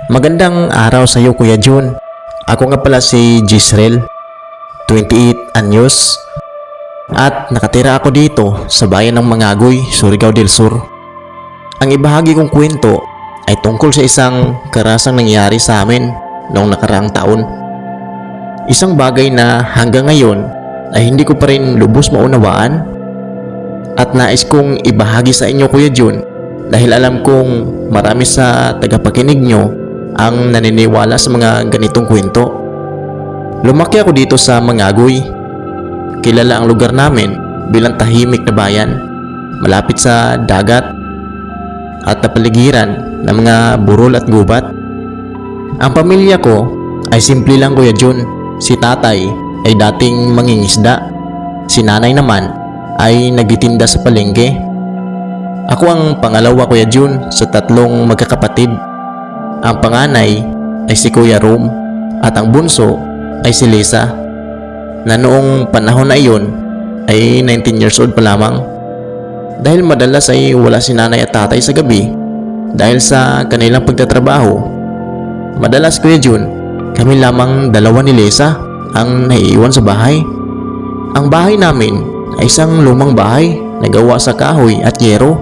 Magandang araw sa iyo, Kuya Jun. Ako nga pala si Jisrel, 28 anyos, at nakatira ako dito sa bayan ng Mangagoy, Surigao del Sur. Ang ibahagi kong kwento ay tungkol sa isang karasang nangyari sa amin noong nakaraang taon. Isang bagay na hanggang ngayon ay hindi ko pa rin lubos maunawaan at nais kong ibahagi sa inyo, Kuya Jun, dahil alam kong marami sa tagapakinig nyo ang naniniwala sa mga ganitong kwento. Lumaki ako dito sa Mangagoy. Kilala ang lugar namin bilang tahimik na bayan, malapit sa dagat at napaligiran ng mga burol at gubat. Ang pamilya ko ay simple lang, Kuya Jun. Si tatay ay dating mangingisda. Si nanay naman ay nagtitinda sa palengke. Ako ang pangalawa, Kuya Jun, sa tatlong magkakapatid. Ang panganay ay si Kuya Rom at ang bunso ay si Lisa, na noong panahon na iyon ay 19 years old pa lamang. Dahil madalas ay wala si nanay at tatay sa gabi dahil sa kanilang pagtatrabaho, madalas, Kuya Jun, kami lamang dalawa ni Lisa ang naiiwan sa bahay. Ang bahay namin ay isang lumang bahay na gawa sa kahoy at yero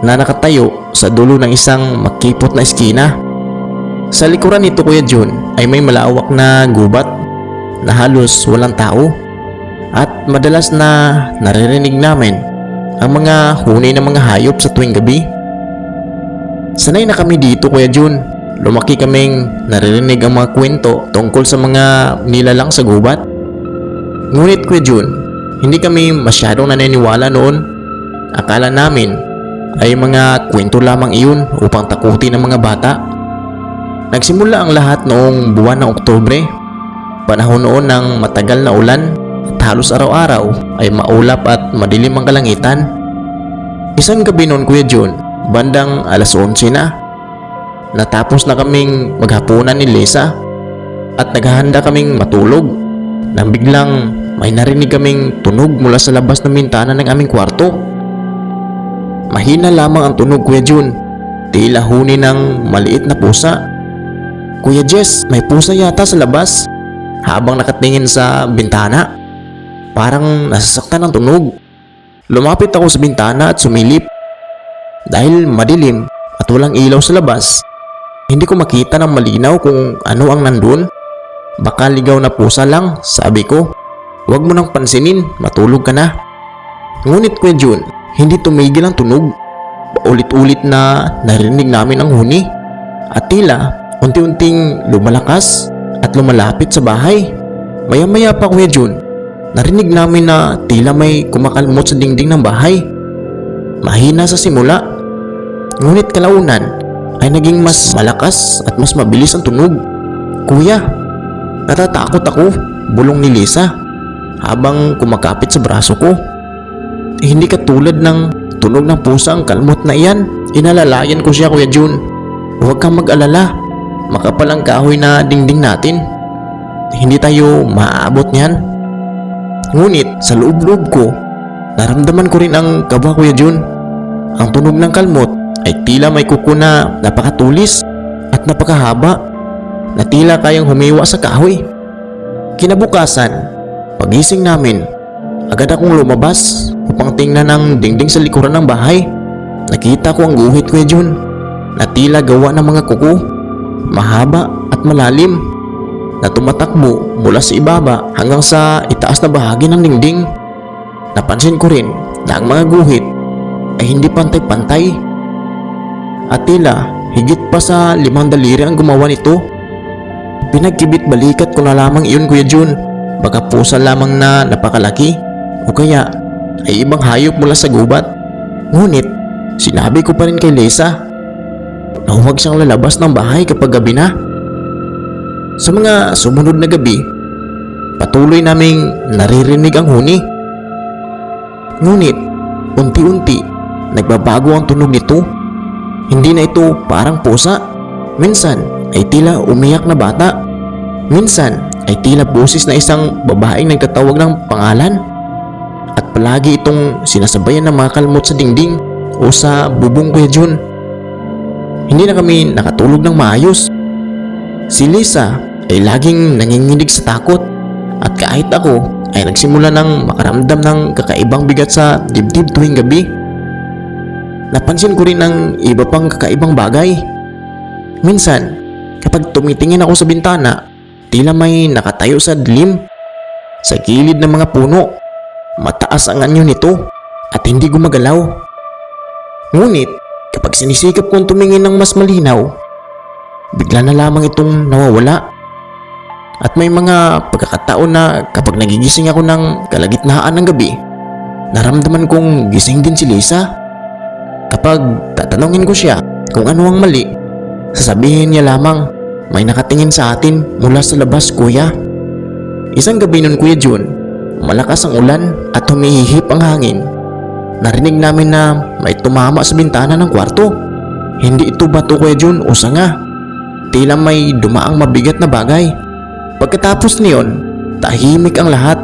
na nakatayo sa dulo ng isang makipot na eskina. Sa likuran nito, Kuya Jun, ay may malawak na gubat na halos walang tao at madalas na naririnig namin ang mga huni ng mga hayop sa tuwing gabi. Sanay na kami dito, Kuya Jun. Lumaki kaming naririnig ang mga kwento tungkol sa mga nilalang sa gubat. Ngunit, Kuya Jun, hindi kami masyadong naniniwala noon. Akala namin ay mga kwento lamang iyon upang takutin ng mga bata. Nagsimula ang lahat noong buwan ng Oktubre, panahon noon ng matagal na ulan at halos araw-araw ay maulap at madilim ang kalangitan. Isang gabi noon, Kuya Jun, bandang alas 11 na, natapos na kaming maghapunan ni Lisa at naghahanda kaming matulog nang biglang may narinig kaming tunog mula sa labas ng bintana ng aming kwarto. Mahina lamang ang tunog, Kuya Jun, tila huni ng maliit na pusa. Kuya Jess, may pusa yata sa labas. Habang nakatingin sa bintana, parang nasasaktan ng tunog. Lumapit ako sa bintana at sumilip. Dahil madilim at walang ilaw sa labas, hindi ko makita ng malinaw kung ano ang nandun. Baka ligaw na pusa lang, sabi ko. Huwag mo nang pansinin, matulog ka na. Ngunit, Kuya Jun, hindi tumigil ang tunog. Paulit-ulit na narinig namin ang huni at tila unti-unting lumalakas at lumalapit sa bahay. Maya-maya pa, Kuya Jun, narinig namin na tila may kumakalmot sa dingding ng bahay. Mahina sa simula, ngunit kalaunan ay naging mas malakas at mas mabilis ang tunog. Kuya, natatakot ako, bulong ni Lisa habang kumakapit sa braso ko. Hindi katulad ng tunog ng pusa ang kalmot na iyan. Inalalayan ko siya, Kuya Jun. Huwag kang mag-alala. Makapal ang kahoy na dingding natin. Hindi tayo maaabot niyan. Ngunit sa loob-loob ko, naramdaman ko rin ang kaba, Kuya Jun. Ang tunog ng kalmot ay tila may kuko na napakatulis at napakahaba na tila kayang humiwa sa kahoy. Kinabukasan, pagising namin, agad akong lumabas upang tingnan ang dingding sa likuran ng bahay. Nakita ko ang guhit, Kuya Jun, na tila gawa ng mga kuko, mahaba at malalim, na tumatakbo mula sa ibaba hanggang sa itaas na bahagi ng dingding. Napansin ko rin na ang mga guhit ay hindi pantay-pantay at tila higit pa sa 5 daliri ang gumawa nito. Pinagkibit balikat ko na lamang iyon, Kuya Jun. Baka pusa lamang na napakalaki o kaya ay ibang hayop mula sa gubat. Ngunit sinabi ko pa rin kay Lisa na huwag siyang lalabas ng bahay kapag gabi na. Sa mga sumunod na gabi, patuloy naming naririnig ang huni. Ngunit unti-unti nagbabago ang tunog nito. Hindi na ito parang pusa. Minsan ay tila umiyak na bata. Minsan ay tila boses na isang babaeng nagtatawag ng pangalan. At palagi itong sinasabayan ng mga kalmot sa dingding o sa bubong, Kuya Jun. Hindi na kami nakatulog ng maayos Si Lisa ay laging nanginginig sa takot at kahit ako ay nagsimula ng makaramdam ng kakaibang bigat sa dibdib tuwing gabi. Napansin ko rin ang iba pang kakaibang bagay. Minsan, kapag tumitingin ako sa bintana, tila may nakatayo sa dilim. Sa gilid ng mga puno, mataas ang anyo nito at hindi gumagalaw. Ngunit, kapag sinisikap kong tumingin ng mas malinaw, bigla na lamang itong nawawala. At may mga pagkakataon na kapag nagigising ako ng kalagitnaan ng gabi, naramdaman kong gising din si Lisa. Kapag tatanungin ko siya kung ano ang mali, sasabihin niya lamang, may nakatingin sa atin mula sa labas, kuya. Isang gabi nun, Kuya Jun, malakas ang ulan at humihihip ang hangin. Narinig namin na may tumama sa bintana ng kwarto. Hindi ito bato, Kuya Jun, o sanga. Tila may dumaang mabigat na bagay. Pagkatapos niyon, tahimik ang lahat.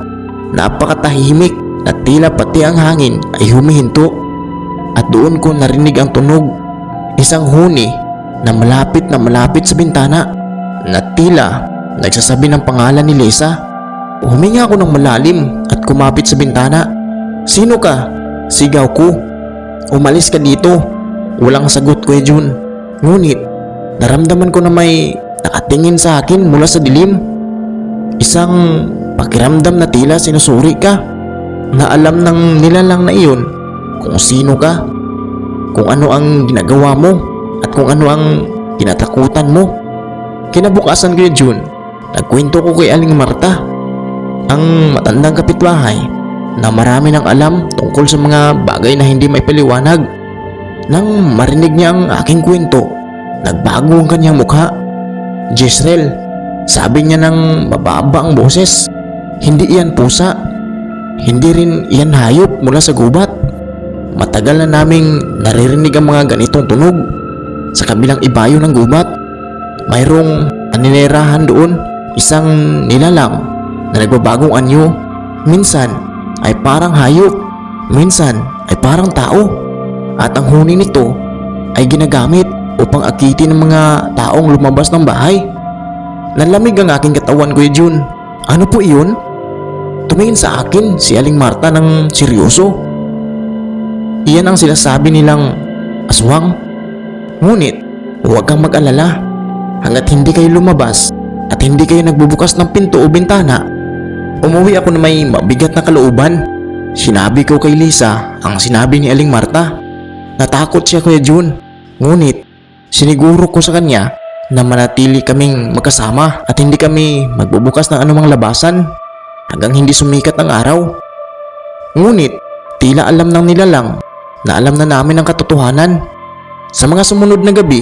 Napakatahimik at tila pati ang hangin ay humihinto. At doon ko narinig ang tunog. Isang huni na malapit sa bintana na tila nagsasabi ng pangalan ni Lisa. Huminga ako ng malalim at kumapit sa bintana. "Sino ka?" Sigaw ko. "Umalis ka dito." Walang sagot, Kuya Jun. Ngunit naramdaman ko na may nakatingin sa akin mula sa dilim. Isang pakiramdam na tila sinusuri ka, na alam ng nilalang na iyon kung sino ka, kung ano ang ginagawa mo at kung ano ang kinatakutan mo. Kinabukasan, Kuya Jun, nagkwento ko kay Aling Marta, ang matandang kapitbahay na marami nang alam tungkol sa mga bagay na hindi may paliwanag. Nang marinig niya ang aking kwento, nagbago ang kanyang mukha. "Jezreel," sabi niya ng mababa ang boses, "hindi iyan pusa. Hindi rin iyan hayop mula sa gubat. Matagal na naming naririnig ang mga ganitong tunog sa kabilang ibayo ng gubat. Mayroong aninirahan doon, isang nilalang na nagbabagong anyo. Minsan ay parang hayop, minsan ay parang tao. At ang huni nito ay ginagamit upang akitin ng mga taong lumabas ng bahay." Nalamig ang aking katawan, Kuya Jun. "Ano po iyon?" Tumingin sa akin si Aling Marta ng seryoso. "Iyan ang sinasabi nilang aswang. Ngunit huwag kang mag-alala. Hanggat hindi kayo lumabas at hindi kayo nagbubukas ng pinto o bintana, umuwi ako na may mabigat na kalooban." Sinabi ko kay Lisa ang sinabi ni Aling Marta. Natakot siya, Kuya Jun. Ngunit siniguro ko sa kanya na manatili kaming magkasama at hindi kami magbubukas ng anumang labasan hanggang hindi sumikat ang araw. Ngunit tila alam ng nilalang na alam na namin ang katotohanan. Sa mga sumunod na gabi,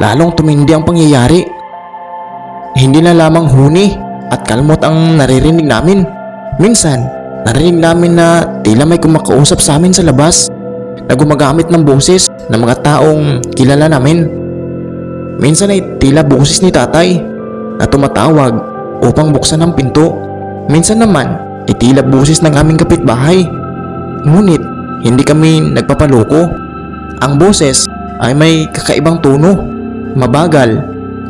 lalong tumindi ang pangyayari. Hindi na lamang huni at kalmot ang naririnig namin. Minsan, narinig namin na tila may kumakausap sa amin sa labas na gumagamit ng boses ng mga taong kilala namin. Minsan ay tila boses ni tatay na tumatawag upang buksan ang pinto. Minsan naman ay tila boses ng aming kapitbahay. Ngunit hindi kami nagpapaloko. Ang boses ay may kakaibang tono, mabagal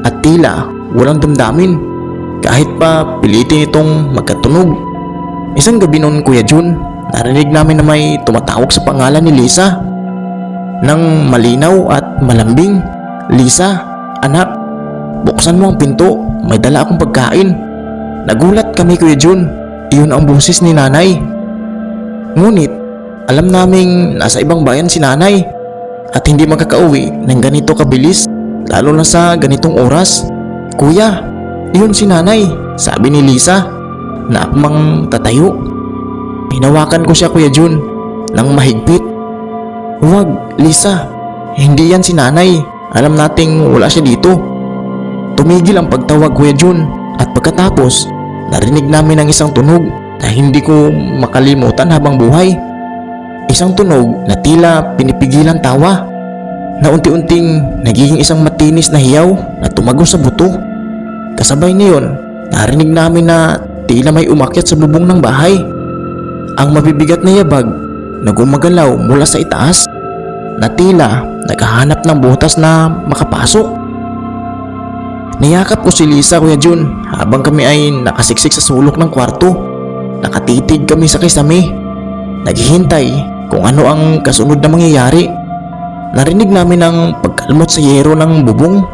at tila walang damdamin kahit pa pilitin itong magkatunog. Isang gabi noon, Kuya Jun, narinig namin na may tumatawag sa pangalan ni Lisa. Nang malinaw at malambing, "Lisa, anak, buksan mo ang pinto, may dala akong pagkain." Nagulat kami, Kuya Jun. Iyon ang boses ni nanay. Ngunit alam naming nasa ibang bayan si nanay at hindi makakauwi ng ganito kabilis, lalo na sa ganitong oras. "Kuya, iyon si nanay," sabi ni Lisa na akmang tatayo. Hinawakan ko siya, Kuya Jun, ng mahigpit. "Huwag, Lisa, hindi yan si nanay. Alam nating wala siya dito." Tumigil ang pagtawag, Kuya Jun, at pagkatapos narinig namin ang isang tunog na hindi ko makalimutan habang buhay. Isang tunog na tila pinipigilan tawa, na unti-unting nagiging isang matinis na hiyaw na tumagos sa buto. Kasabay niyon, narinig namin na tila may umakyat sa bubong ng bahay. Ang mabibigat na yabag na gumagalaw mula sa itaas, na tila naghahanap ng butas na makapasok. Niyakap ko si Lisa, Kuya Jun, habang kami ay nakasiksik sa sulok ng kwarto. Nakatitig kami sa kisame, naghihintay kung ano ang kasunod na mangyayari. Narinig namin ang pagkalmot sa yero ng bubong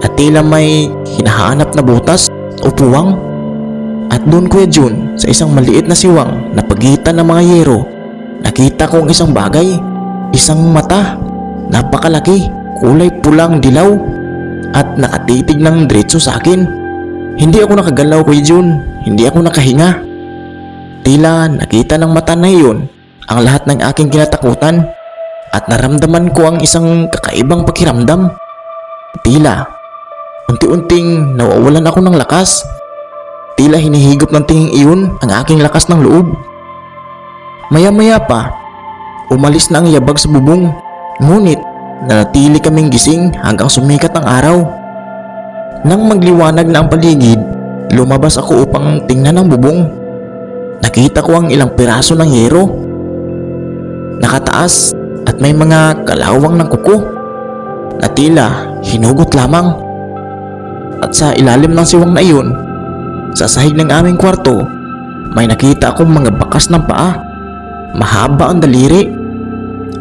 at tila may hinahanap na butas o puwang. At doon, Kuya Jun, sa isang maliit na siwang na pagitan ng mga yero, nakita ko ang isang bagay, isang mata, napakalaki, kulay pulang dilaw at nakatitig ng diretso sa akin. Hindi ako nakagalaw, Kuya Jun, hindi ako nakahinga. Tila nakita ng mata na iyon ang lahat ng aking kinatakutan at naramdaman ko ang isang kakaibang pakiramdam. Tila unti-unting nawawalan ako ng lakas. Tila hinihigop ng tingin iyon ang aking lakas ng loob. Maya-maya pa, umalis na ang yabag sa bubong, ngunit nanatili kaming gising hanggang sumikat ang araw. Nang magliwanag na ang paligid, lumabas ako upang tingnan ang bubong. Nakita ko ang ilang piraso ng yero, nakataas at may mga kalawang ng kuko na tila hinugot lamang. At sa ilalim ng siwang na iyon, sa sahig ng aming kwarto, may nakita akong mga bakas ng paa. Mahaba ang daliri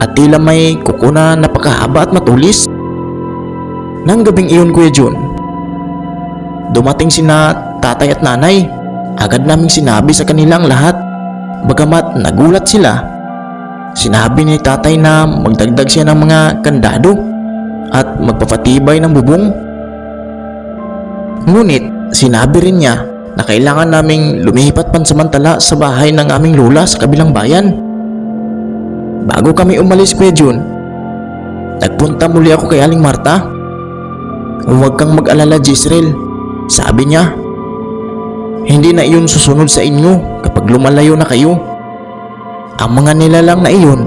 at tila may kuko na napakahaba at matulis. Nang gabing iyon, Kuya Jun, dumating sina tatay at nanay. Agad naming sinabi sa kanilang lahat. Bagamat nagulat sila, sinabi ni tatay na magdagdag siya ng mga kandado at magpapatibay ng bubong. Ngunit sinabi rin niya na kailangan naming lumipat pansamantala sa bahay ng aming lola sa kabilang bayan. Bago kami umalis, Kuya Jun, nagpunta muli ako kay Aling Marta. Huwag kang mag-alala, Jezreel, sabi niya. Hindi na iyon susunod sa inyo kapag lumalayo na kayo. Ang mga nilalang na iyon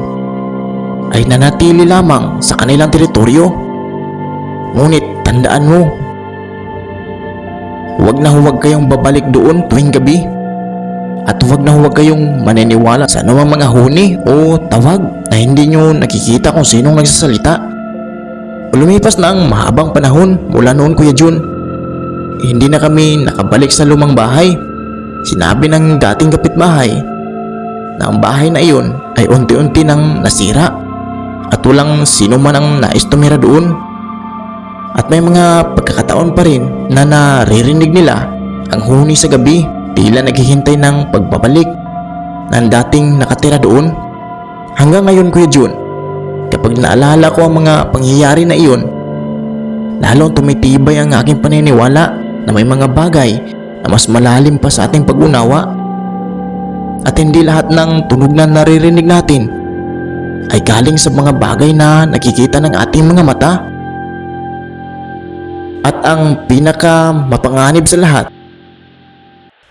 ay nanatili lamang sa kanilang teritoryo. Ngunit tandaan mo, huwag na huwag kayong babalik doon tuwing gabi. At huwag na huwag kayong maniniwala sa anumang mga huni o tawag na hindi nyo nakikita kung sinong nagsasalita. Lumipas na ang mahabang panahon mula noon, Kuya Jun. Hindi na kami nakabalik sa lumang bahay. Sinabi ng dating kapitbahay na ang bahay na iyon ay unti-unti nang nasira at walang sino man ang nais tumira doon. At may mga pagkakataon pa rin na naririnig nila ang huni sa gabi, tila naghihintay ng pagbabalik ng dating nakatira doon. Hanggang ngayon, Kuya Jun, kapag naalala ko ang mga pangyayari na iyon, lalong tumitibay ang aking paniniwala na may mga bagay na mas malalim pa sa ating pag-unawa. At hindi lahat ng tunog na naririnig natin ay galing sa mga bagay na nakikita ng ating mga mata. At ang pinaka mapanganib sa lahat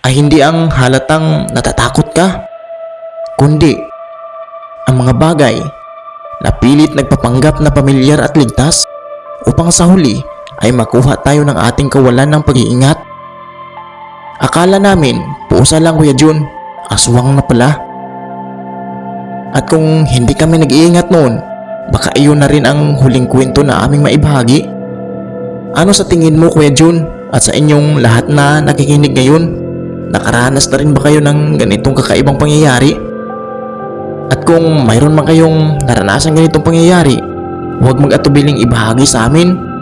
ay hindi ang halatang natatakot ka, kundi ang mga bagay na pilit nagpapanggap na pamilyar at ligtas upang sa huli ay makuha tayo ng ating kawalan ng pag-iingat. Akala namin pusa lang, Kuya Jun, aswang na pala. At kung hindi kami nag-iingat noon, baka iyon na rin ang huling kwento na aming maibahagi. Ano sa tingin mo, Kuya Jun, at sa inyong lahat na nakikinig ngayon? Nakaranas na rin ba kayo ng ganitong kakaibang pangyayari? At kung mayroon man kayong naranasan ganitong pangyayari, huwag mag-atubiling ibahagi sa amin.